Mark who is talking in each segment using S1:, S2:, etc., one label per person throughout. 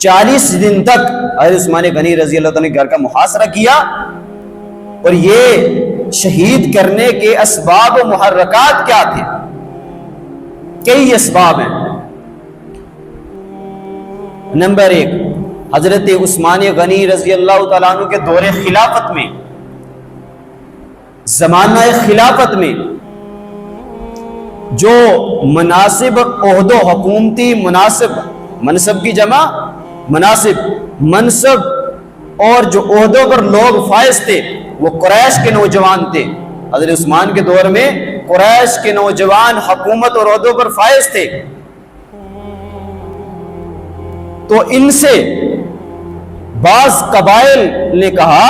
S1: 40 دن تک حضرت عثمان غنی رضی اللہ تعالیٰ نے گھر کا محاصرہ کیا، اور یہ شہید کرنے کے اسباب و محرکات کیا تھے؟ کئی اسباب ہیں۔ نمبر 1، حضرت عثمان غنی رضی اللہ تعالیٰ عنہ کے دور خلافت میں، زمانہ خلافت میں جو مناسب عہد و حکومتی منصب کی جمع مناسب، منصب اور جو عہدوں پر لوگ فائز تھے وہ قریش کے نوجوان تھے۔ حضرت عثمان کے دور میں قریش کے نوجوان حکومت اور عہدوں پر فائز تھے، تو ان سے بعض قبائل نے کہا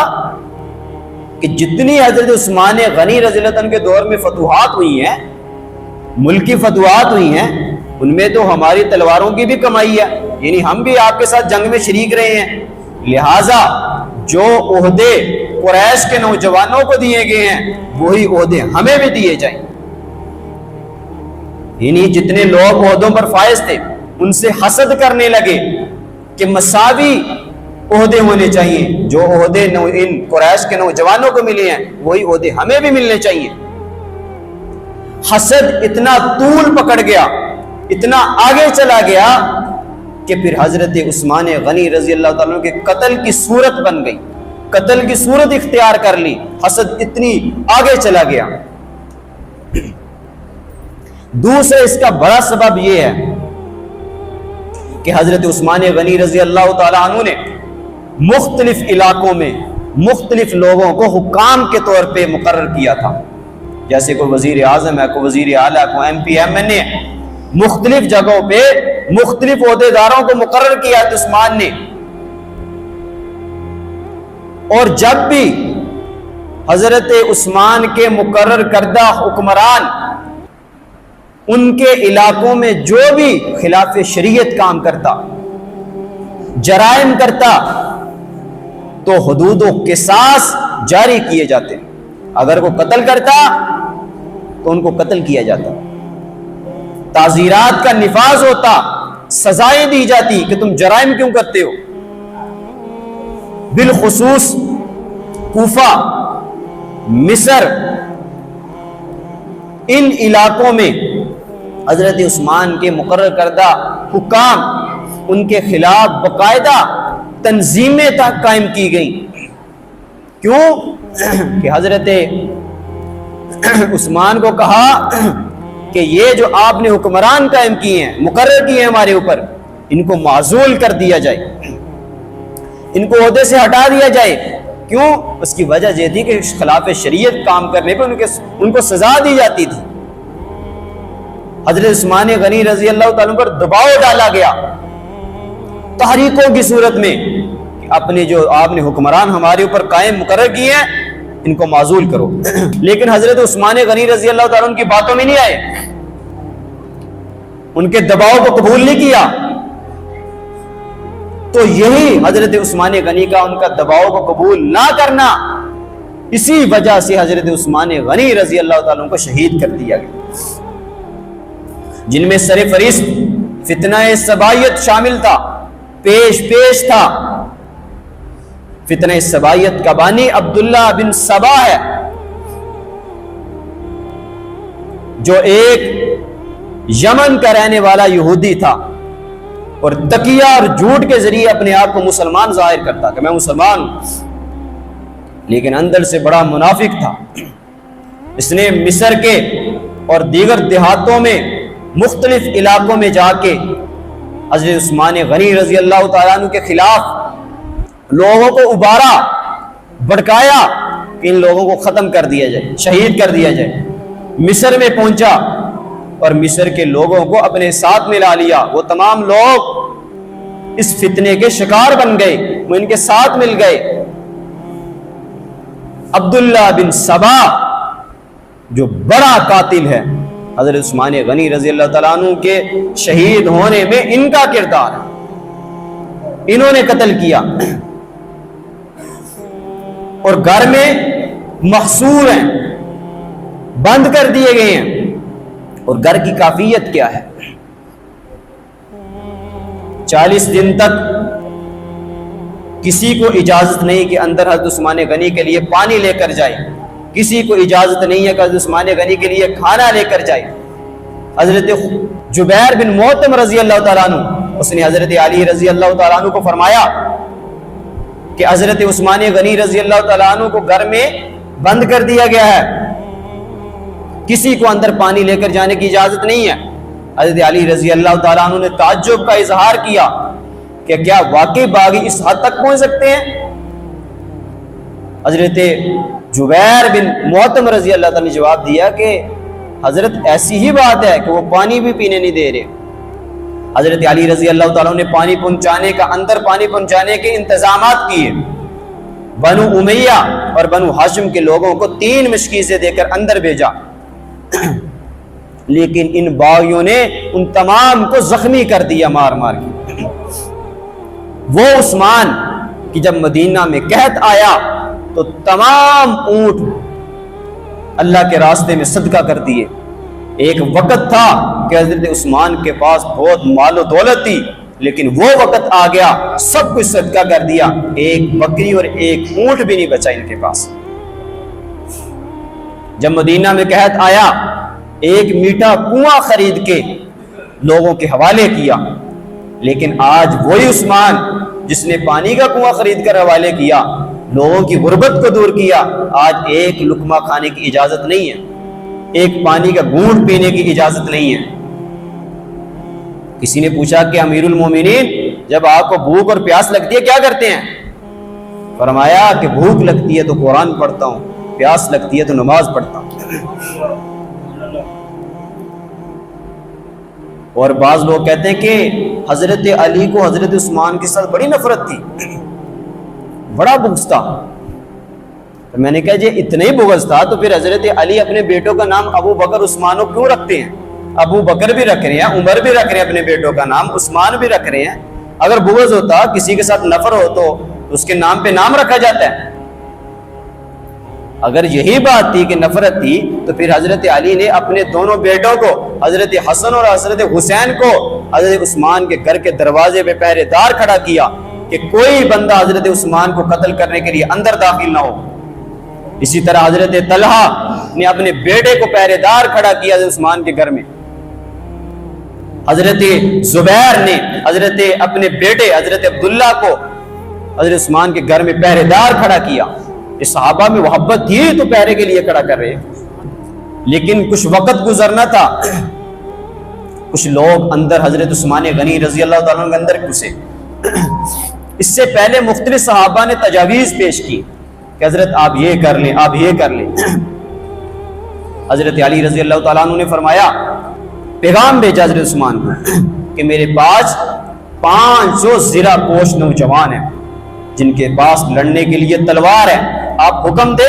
S1: کہ جتنی حضرت عثمان غنی رضی اللہ عنہ کے دور میں فتوحات ہوئی ہیں، ملکی فتوحات ہوئی ہیں، ان میں تو ہماری تلواروں کی بھی کمائی ہے، یعنی ہم بھی آپ کے ساتھ جنگ میں شریک رہے ہیں، لہٰذا جو عہدے قریش کے نوجوانوں کو دیے گئے ہیں وہی عہدے ہمیں بھی دیے جائیں۔ یعنی جتنے لوگ عہدوں پر فائز تھے ان سے حسد کرنے لگے کہ مساوی عہدے ہونے چاہیے، جو عہدے ان قریش کے نوجوانوں کو ملے ہیں وہی عہدے ہمیں بھی ملنے چاہیے۔ حسد اتنا طول پکڑ گیا، اتنا آگے چلا گیا کہ پھر حضرت عثمان غنی رضی اللہ تعالیٰ کے قتل کی صورت بن گئی، قتل کی صورت اختیار کر لی، حسد اتنی آگے چلا گیا۔ دوسرا اس کا بڑا سبب یہ ہے کہ حضرت عثمان غنی رضی اللہ تعالیٰ عنہ نے مختلف علاقوں میں مختلف لوگوں کو حکام کے طور پہ مقرر کیا تھا، جیسے کوئی وزیر اعظم ہے، کوئی وزیر اعلیٰ، کوئی ایم پی ایم این اے، مختلف جگہوں پہ مختلف عہدیداروں کو مقرر کیا تھا عثمان نے۔ اور جب بھی حضرت عثمان کے مقرر کردہ حکمران ان کے علاقوں میں جو بھی خلاف شریعت کام کرتا، جرائم کرتا، تو حدود و قصاص جاری کیے جاتے، اگر وہ قتل کرتا تو ان کو قتل کیا جاتا، تعزیرات کا نفاذ ہوتا، سزائیں دی جاتی کہ تم جرائم کیوں کرتے ہو۔ بالخصوص کوفہ، مصر، ان علاقوں میں حضرت عثمان کے مقرر کردہ حکام، ان کے خلاف باقاعدہ تنظیمیں تک قائم کی گئیں۔ کیوں کہ حضرت عثمان کو کہا کہ یہ جو آپ نے حکمران قائم کیے ہیں، مقرر کیے ہیں ہمارے اوپر، ان کو معزول کر دیا جائے، ان کو عہدے سے ہٹا دیا جائے۔ کیوں؟ اس کی وجہ یہ تھی کہ خلاف شریعت کام کرنے پہ ان کو سزا دی جاتی تھی۔ حضرت عثمان غنی رضی اللہ تعالیٰ پر دباؤ ڈالا گیا تحریکوں کی صورت میں کہ اپنے جو آپ نے حکمران ہمارے اوپر قائم مقرر کیے ہیں ان کو معزول کرو، لیکن حضرت عثمان غنی رضی اللہ تعالیٰ ان کی باتوں میں نہیں آئے، ان کے دباؤ کو قبول نہیں کیا۔ تو یہی حضرت عثمان غنی کا ان کا دباؤ کو قبول نہ کرنا، اسی وجہ سے حضرت عثمان غنی رضی اللہ تعالیٰ کو شہید کر دیا گیا، جن میں سر فہرست فتنہ سبائیت شامل تھا، پیش تھا۔ فتنہ سبائیت کا بانی عبداللہ بن سبا ہے، جو ایک یمن کا رہنے والا یہودی تھا اور تقیہ اور جھوٹ کے ذریعے اپنے آپ کو مسلمان ظاہر کرتا کہ میں مسلمان ہوں، لیکن اندر سے بڑا منافق تھا۔ اس نے مصر کے اور دیگر دیہاتوں میں مختلف علاقوں میں جا کے حضرت عثمان غنی رضی اللہ تعالیٰ عنہ کے خلاف لوگوں کو ابھارا، بھڑکایا کہ ان لوگوں کو ختم کر دیا جائے، شہید کر دیا جائے۔ مصر میں پہنچا اور مصر کے لوگوں کو اپنے ساتھ ملا لیا، وہ تمام لوگ اس فتنے کے شکار بن گئے، وہ ان کے ساتھ مل گئے۔ عبداللہ بن سبا جو بڑا قاتل ہے، حضرت عثمان غنی رضی اللہ تعالیٰ عنہ کے شہید ہونے میں ان کا کردار ہے، انہوں نے قتل کیا اور گھر میں محصور ہیں، بند کر دیے گئے ہیں۔ اور گھر کی کافیت کیا ہے؟ 40 دن تک کسی کو اجازت نہیں کہ اندر حضرت عثمان غنی کے لیے پانی لے کر جائے، کسی کو اجازت نہیں ہے کہ حضرت عثمان غنی کے لیے کھانا لے کر جائے۔ حضرت جبیر بن محتم رضی اللہ تعالیٰ عنہ، اس نے حضرت علی رضی اللہ تعالیٰ عنہ کو فرمایا کہ حضرت عثمان غنی رضی اللہ تعالیٰ عنہ کو گھر میں بند کر دیا گیا ہے، کسی کو اندر پانی لے کر جانے کی اجازت نہیں ہے۔ حضرت علی رضی اللہ تعالیٰ عنہ نے تعجب کا اظہار کیا کہ کیا واقعی باغی اس حد تک پہنچ سکتے ہیں؟ حضرت جبیر بن محتم رضی اللہ تعالیٰ نے جواب دیا کہ حضرت ایسی ہی بات ہے کہ وہ پانی بھی پینے نہیں دے رہے۔ حضرت علی رضی اللہ تعالیٰ نے پانی پہنچانے کا، اندر پانی پہنچانے کے انتظامات کیے۔ بنو امیہ اور بنو ہاشم کے لوگوں کو 3 مشکیزیں دے کر اندر بھیجا، لیکن ان باغیوں نے ان تمام کو زخمی کر دیا مار مار کے۔ وہ عثمان کی جب مدینہ میں قحط آیا تو تمام اونٹ اللہ کے راستے میں صدقہ کر دیے۔ ایک وقت تھا کہ حضرت عثمان کے پاس بہت مال و دولت تھی، لیکن وہ وقت آ گیا سب کچھ صدقہ کر دیا، ایک بکری اور ایک اونٹ بھی نہیں بچا ان کے پاس۔ جب مدینہ میں قحط آیا، ایک میٹھا کنواں خرید کے لوگوں کے حوالے کیا، لیکن آج وہی عثمان جس نے پانی کا کنواں خرید کر حوالے کیا، لوگوں کی غربت کو دور کیا، آج ایک لقمہ کھانے کی اجازت نہیں ہے، ایک پانی کا گھونٹ پینے کی اجازت نہیں ہے۔ کسی نے پوچھا کہ امیر المومنین جب آپ کو بھوک اور پیاس لگتی ہے کیا کرتے ہیں؟ فرمایا کہ بھوک لگتی ہے تو قرآن پڑھتا ہوں، پیاس لگتی ہے تو نماز پڑھتا ہوں۔ اور بعض لوگ کہتے ہیں کہ حضرت علی کو حضرت عثمان کے ساتھ بڑی نفرت تھی، بڑا بغض تھا۔ تو میں نے کہا جی اتنا ہی بغض تھا تو پھر حضرت علی اپنے بیٹوں کا نام ابو بکر عثمانوں کیوں رکھتے ہیں؟ ابو بکر بھی رکھ رہے ہیں، عمر بھی رکھ رہے ہیں اپنے بیٹوں کا نام، عثمان بھی رکھ رہے ہیں۔ اگر بغض ہوتا، کسی کے ساتھ نفر ہو تو اس کے نام پہ نام رکھا جاتا ہے۔ اگر یہی بات تھی کہ نفرت تھی تو پھر حضرت علی نے اپنے دونوں بیٹوں کو، حضرت حسن اور حضرت حسین کو، حضرت عثمان کے گھر کے دروازے پہ پہرے دار کھڑا کیا کہ کوئی بندہ حضرت عثمان کو قتل کرنے کے لیے اندر داخل نہ ہو۔ اسی طرح حضرت طلحہ نے اپنے بیٹے کو پہرے دار کھڑا کیا حضرت عثمان کے گھر میں۔ حضرت زبیر نے حضرت اپنے بیٹے حضرت عبداللہ کو حضرت عثمان کے گھر میں پہرے دار کھڑا کیا۔ اس صحابہ میں محبت تھی تو پہرے کے لیے کھڑا کر رہے ہیں، لیکن کچھ وقت گزرنا تھا، کچھ لوگ اندر حضرت عثمان غنی رضی اللہ تعالیٰ عنہ کے اندر گھسے۔ اس سے پہلے مختلف صحابہ نے تجاویز پیش کی کہ حضرت آپ یہ کر لیں، آپ یہ کر لیں۔ حضرت علی رضی اللہ تعالیٰ عنہ نے فرمایا، پیغام بھیجا حضرت عثمان کو کہ میرے پاس 500 زرہ پوش نوجوان ہیں جن کے پاس لڑنے کے لیے تلوار ہے، آپ حکم دے۔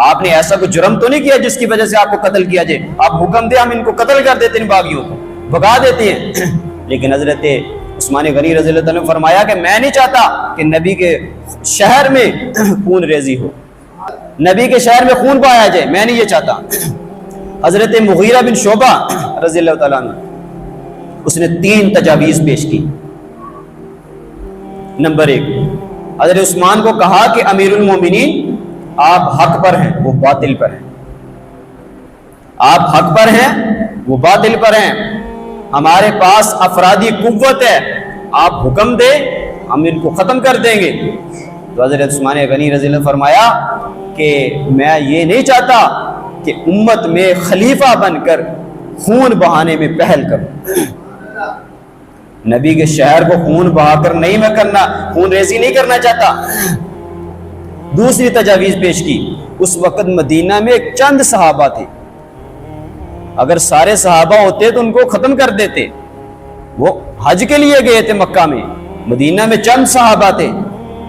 S1: آپ نے ایسا کوئی جرم تو نہیں کیا جس کی وجہ سے آپ کو قتل کیا جائے، آپ حکم دے، ہم ان کو قتل کر دیتے ہیں، ان باغیوں کو بھگا دیتے ہیں۔ لیکن حضرت عثمان غنی رضی اللہ عنہ نے فرمایا کہ میں نہیں چاہتا کہ نبی کے شہر میں خون ریزی ہو، نبی کے شہر میں خون بہایا جائے، میں نہیں یہ چاہتا۔ حضرت مغیرہ بن شعبہ رضی اللہ تعالیٰ عنہ، اس نے 3 تجاویز پیش کی۔ نمبر 1، حضرت عثمان کو کہا کہ امیر المومنین آپ حق پر ہیں، وہ باطل پر ہیں، آپ حق پر ہیں، وہ باطل پر ہیں، ہمارے پاس افرادی قوت ہے، آپ حکم دیں، ہم ان کو ختم کر دیں گے۔ تو حضرت عثمان غنی رضی اللہ عنہ نے فرمایا کہ میں یہ نہیں چاہتا کہ امت میں خلیفہ بن کر خون بہانے میں پہل کروں، نبی کے شہر کو خون بہا کر نہیں میں کرنا، خون ریزی نہیں کرنا چاہتا۔ دوسری تجاویز پیش کی، اس وقت مدینہ میں ایک چند صحابہ تھے، اگر سارے صحابہ ہوتے تو ان کو ختم کر دیتے، وہ حج کے لیے گئے تھے مکہ میں، مدینہ میں چند صحابہ تھے۔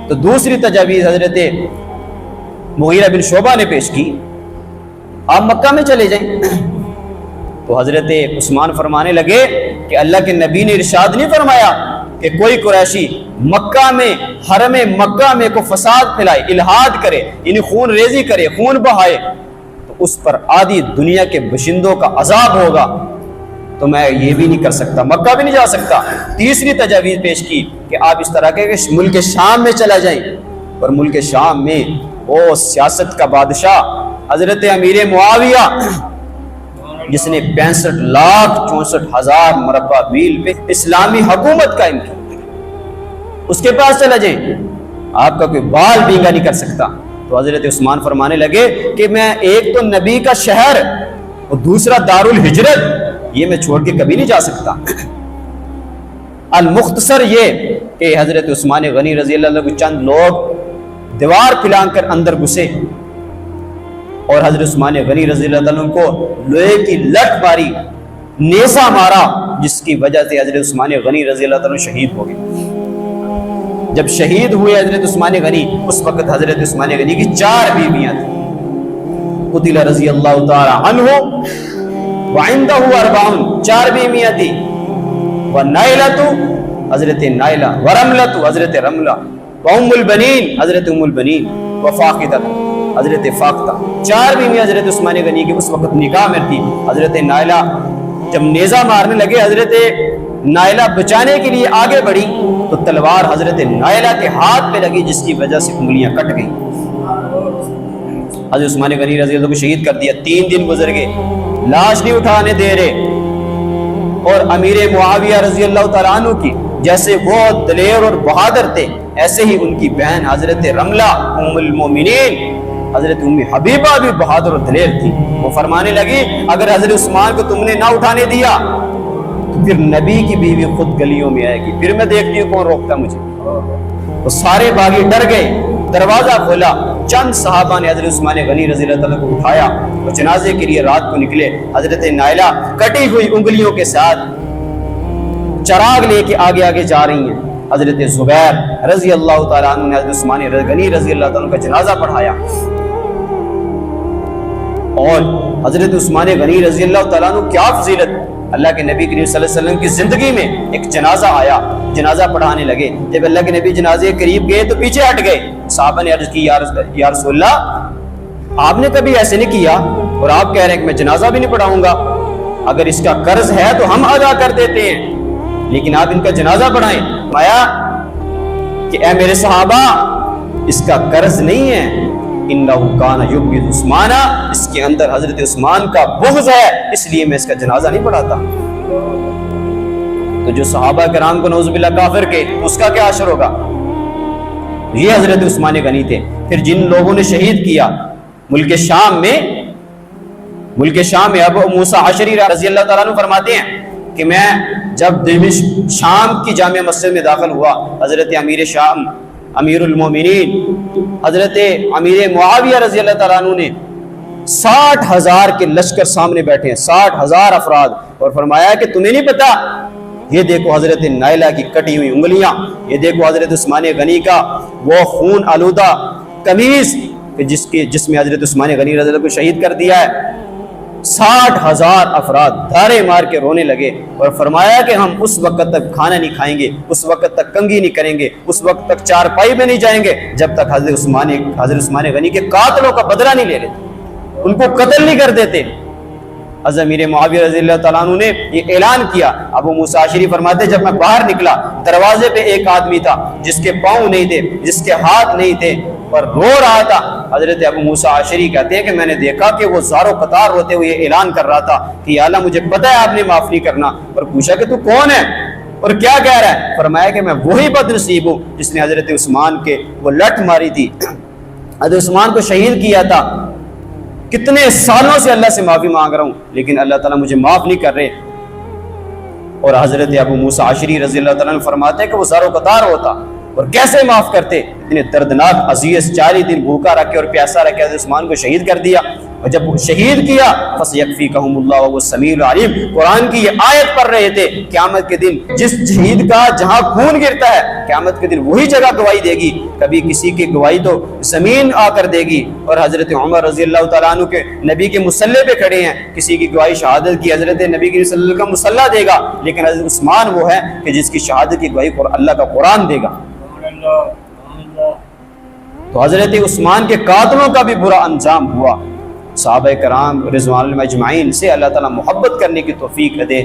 S1: تو دوسری تجاویز حضرت مغیرہ بن شعبہ نے پیش کی، آپ مکہ میں چلے جائیں۔ تو حضرت عثمان فرمانے لگے کہ اللہ کے نبی نے ارشاد نہیں فرمایا کہ کوئی قریشی مکہ میں، حرم مکہ میں کو فساد پھیلائے، الہاد کرے، یعنی خون ریزی کرے، خون بہائے، تو اس پر آدھی دنیا کے باشندوں کا عذاب ہوگا۔ تو تو میں یہ بھی نہیں کر سکتا، مکہ بھی نہیں جا سکتا۔ تیسری تجاویز پیش کی کہ آپ اس طرح کے ملک شام میں چلا جائیں، اور ملک شام میں وہ سیاست کا بادشاہ حضرت امیر معاویہ جس نے 65,64,000 مربع میل پہ اسلامی حکومت قائم کی، اس کے پاس چلا جائیں، آپ کا کوئی بال بینگا نہیں کر سکتا۔ تو حضرت عثمان فرمانے لگے کہ میں ایک تو نبی کا شہر اور دوسرا دار الہجرت، یہ میں چھوڑ کے کبھی نہیں جا سکتا۔ المختصر یہ کہ حضرت عثمان غنی رضی اللہ عنہ کو چند لوگ دیوار پھلانگ کر اندر گھسے اور حضرت عثمان غنی رضی اللہ عنہ کو لوہے کی لٹ ماری، نیزہ مارا، جس کی وجہ سے حضرت عثمان غنی رضی اللہ عنہ شہید ہو گئے۔ جب شہید ہوئے حضرت عثمان غنی، اس وقت حضرت عثمان غنی کی 4 بیویاں تھیں۔ قتل رضی اللہ تعالی عنہ وعندہ 40، 4 بیویاں تھیں۔ ونائلۃ حضرت نائلہ، ورملۃ حضرت رملہ، وام البنین حضرت ام البنین، وفاقدہ حضرت فاقدہ، 4 بیویاں حضرت عثمان غنی کی اس وقت نکاح میں تھی۔ حضرت نائلہ جب نیزہ مارنے لگے، حضرت نائلہ بچانے کے لیے آگے بڑھی تو تلوار حضرت نائلہ کے ہاتھ پہ لگی، جس کی وجہ سے انگلیاں کٹ گئیں۔ حضرت عثمان غنی رضی اللہ عنہ کو شہید کر دیا۔ 3 دن گزر گئے، لاش نہیں اٹھانے دے رہے، اور امیر معاویہ رضی اللہ تعالیٰ عنہ کی جیسے وہ دلیر اور بہادر تھے، ایسے ہی ان کی بہن حضرت رملہ ام المومنین حضرت ام حبیبہ بھی بہادر اور دلیر تھی۔ وہ فرمانے لگی اگر حضرت عثمان کو تم نے نہ اٹھانے دیا تو پھر نبی کی بیوی خود گلیوں میں آئے گی، پھر میں دیکھتی ہوں کون روکتا مجھے۔ وہ سارے باغی ڈر گئے، دروازہ کھولا، چند صحابہ نے حضرت عثمان غنی رضی اللہ عنہ کو اٹھایا اور جنازے کے لیے رات کو نکلے۔ حضرت نائلہ کٹی ہوئی انگلیوں کے ساتھ چراغ لے کے آگے آگے جا رہی ہیں۔ حضرت زبیر رضی اللہ تعالیٰ عنہ نے حضرت عثمان غنی رضی اللہ عنہ کا جنازہ پڑھایا، اور حضرت عثمان غنی رضی اللہ تعالیٰ عنہ کیا فضیلت، اللہ کے نبی کریم صلی اللہ علیہ وسلم کی زندگی میں ایک جنازہ آیا، جنازہ پڑھانے لگے۔ جب اللہ کے نبی جنازے کے قریب گئے تو پیچھے ہٹ گئے۔ صحابہ نے عرض کی یا رسول اللہ، آپ نے کبھی ایسے نہیں کیا، اور آپ کہہ رہے ہیں کہ میں جنازہ بھی نہیں پڑھاؤں گا، اگر اس کا قرض ہے تو ہم ادا کر دیتے ہیں، لیکن آپ ان کا جنازہ پڑھائیں۔ فرمایا کہ اے میرے صحابہ، اس کا قرض نہیں ہے، انہو کان یبغض عثمان، اس کے اندر حضرت عثمان کا بغض ہے، اس لیے میں اس کا جنازہ نہیں پڑھاتا۔ تو جو صحابہ کرام کو نعوذ باللہ کافر کے، اس کا کیا اثر ہوگا؟ یہ حضرت عثمان غنی تھے۔ پھر جن لوگوں نے شہید کیا ملک شام میں ابو موسیٰ اشعری رضی اللہ تعالیٰ عنہ فرماتے ہیں کہ میں جب دمشق شام کی جامع مسجد میں داخل ہوا، حضرت امیر شام امیر المومنین حضرت امیر معاویہ رضی اللہ تعالیٰ عنہ نے 60,000 کے لشکر سامنے بیٹھے ہیں، 60,000 افراد، اور فرمایا کہ تمہیں نہیں پتا، یہ دیکھو حضرت نائلہ کی کٹی ہوئی انگلیاں، یہ دیکھو حضرت عثمان غنی کا وہ خون آلودہ قمیص جس میں حضرت عثمان غنی رضی اللہ کو شہید کر دیا ہے۔ 60,000 افراد دھارے مار کے رونے لگے، اور فرمایا کہ ہم اس وقت تک کھانا نہیں کھائیں گے، اس وقت تک کنگھی نہیں کریں گے، اس وقت تک چارپائی میں نہیں جائیں گے جب تک حضرت عثمان غنی کے قاتلوں کا بدلہ نہیں لے لیتے، ان کو قتل نہیں کر دیتے۔ حضرت امیر معاویہ رضی اللہ تعالیٰ عنہ نے یہ اعلان کیا۔ ابو موسیٰ اشعری فرماتے جب میں باہر نکلا، دروازے پہ ایک آدمی تھا جس کے پاؤں نہیں تھے، جس کے ہاتھ نہیں تھے، اور رو رہا تھا۔ حضرت ابو موسیٰ اشعری کہتے ہیں کہ میں نے دیکھا کہ وہ زارو قطار ہوتے ہوئے یہ اعلان کر رہا تھا کہ یا اللہ مجھے پتہ ہے آپ نے معاف نہیں کرنا، اور پوچھا کہ تو کون ہے اور کیا کہہ رہا ہے؟ فرمایا کہ میں وہی بد نصیب ہوں جس نے حضرت عثمان کے وہ لٹ ماری تھی، حضرت عثمان کو شہید کیا تھا، کتنے سالوں سے اللہ سے معافی مانگ رہا ہوں لیکن اللہ تعالیٰ مجھے معاف نہیں کر رہے۔ اور حضرت ابو موسیٰ اشعری رضی اللہ تعالیٰ عنہ فرماتے ہیں کہ وہ زارو قطار ہوتا، اور کیسے معاف کرتے، اتنے دردناک اذیت، 40 دن بھوکا رکھے اور پیاسا رکھے حضرت عثمان کو شہید کر دیا، اور جب شہید کیا فَسَيَكْفِيكَهُمُ اللَّهُ وَهُوَ السَّمِيعُ الْعَلِيمُ، قرآن کی یہ آیت پڑھ رہے تھے، قیامت کے دن جس شہید کا جہاں خون گرتا ہے، قیامت کے دن وہی جگہ گواہی دے گی، کبھی کسی کی گواہی تو زمین آ کر دے گی، اور حضرت عمر رضی اللہ تعالیٰ عنہ کے نبی کے مصلی پہ کھڑے ہیں، کسی کی گواہی شہادت کی حضرت نبی کی صلی اللہ علیہ وسلم کا مصلی دے گا، لیکن حضرت عثمان وہ ہے کہ جس کی شہادت کی گواہی اللہ کا قرآن دے گا۔ تو حضرت عثمان کے قاتلوں کا بھی برا انجام ہوا۔ صحابہ کرام رضوان اللہ اجمعین سے اللہ تعالیٰ محبت کرنے کی توفیق دے۔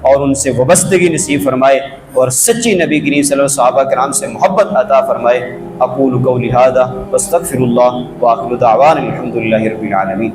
S1: اور ان سے وابستگی نصیب فرمائے اور سچی نبی کریم صلی اللہ علیہ وسلم صحابہ کرام سے محبت عطا فرمائے۔ اقول قولی ھذا واستغفر اللہ وآخر دعوانا الحمد للہ رب العالمین۔